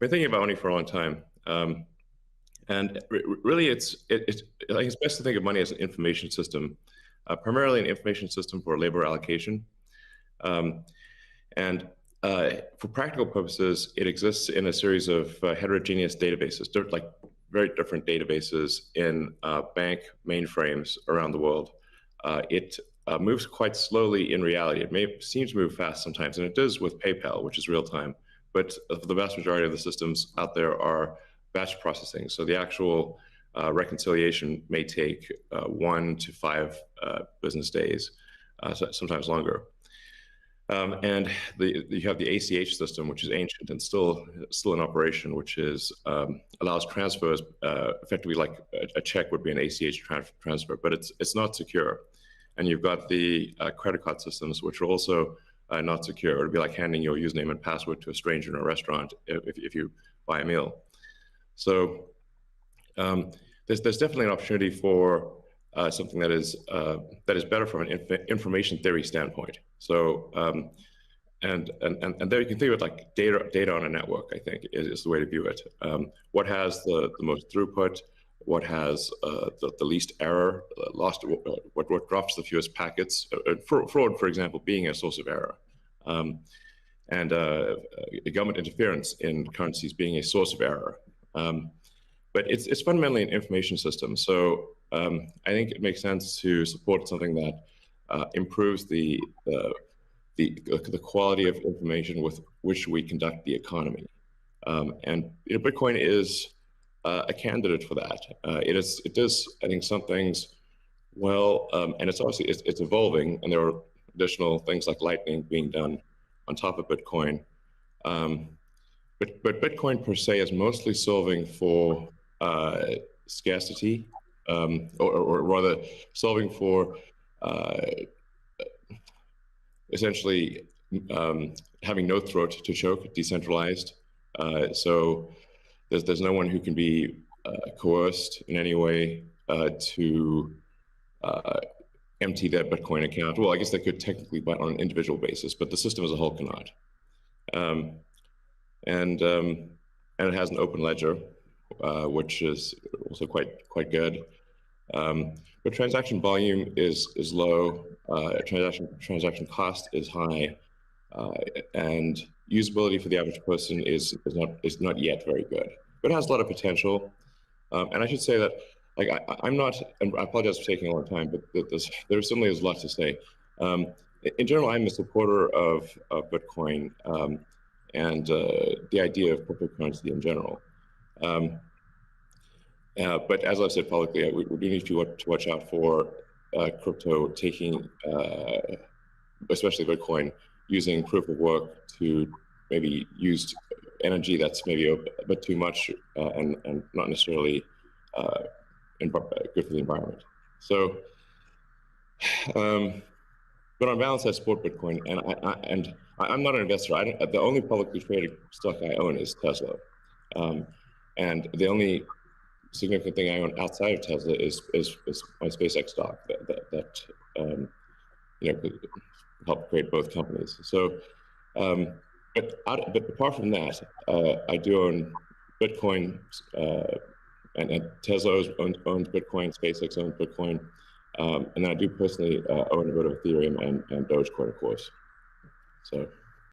been thinking about money for a long time. Really, I think it's best to think of money as an information system, primarily an information system for labor allocation. Um, and for practical purposes, it exists in a series of heterogeneous databases, like very different databases in bank mainframes around the world. It moves quite slowly in reality. It may seem to move fast sometimes, and it does with PayPal, which is real time. But the vast majority of the systems out there are batch processing. So the actual reconciliation may take 1 to 5 business days, sometimes longer. And you have the ACH system, which is ancient and still in operation, which allows transfers effectively like a check would be an ACH transfer, but it's not secure. And you've got the credit card systems, which are also not secure. It would be like handing your username and password to a stranger in a restaurant if you buy a meal. So there's definitely an opportunity for something that is better from an information theory standpoint. So and there you can think of it like data on a network. I think is the way to view it. What has the most throughput? What has the least error? What drops the fewest packets? Fraud, for example, being a source of error. And government interference in currencies being a source of error. But it's fundamentally an information system. So I think it makes sense to support something that improves the quality of information with which we conduct the economy. And Bitcoin is a candidate for that. It does, I think, some things well, and it's obviously it's evolving, and there are additional things like Lightning being done on top of Bitcoin. But Bitcoin per se is mostly solving for scarcity, or rather solving for essentially having no throat to choke, decentralized. So there's no one who can be coerced in any way to empty their Bitcoin account. Well, I guess they could technically, but on an individual basis, but the system as a whole cannot. And it has an open ledger, which is also quite good. But transaction volume is low. Transaction cost is high, and usability for the average person is not yet very good. But it has a lot of potential. And I should say that, like, I'm not, and I apologize for taking a long time, but there certainly is a lot to say. In general, I'm a supporter of Bitcoin and the idea of cryptocurrency in general. But as I've said publicly, we do need to watch out for crypto taking, especially Bitcoin, using proof of work to maybe use energy that's maybe a bit too much and not necessarily good for the environment. So, but on balance, I support Bitcoin, and I'm not an investor. The only publicly traded stock I own is Tesla, and the only significant thing I own outside of Tesla is my SpaceX stock that could help create both companies. So, but apart from that, I do own Bitcoin, and Tesla owns Bitcoin, SpaceX owns Bitcoin, and I do personally own a bit of Ethereum and Dogecoin, of course. So.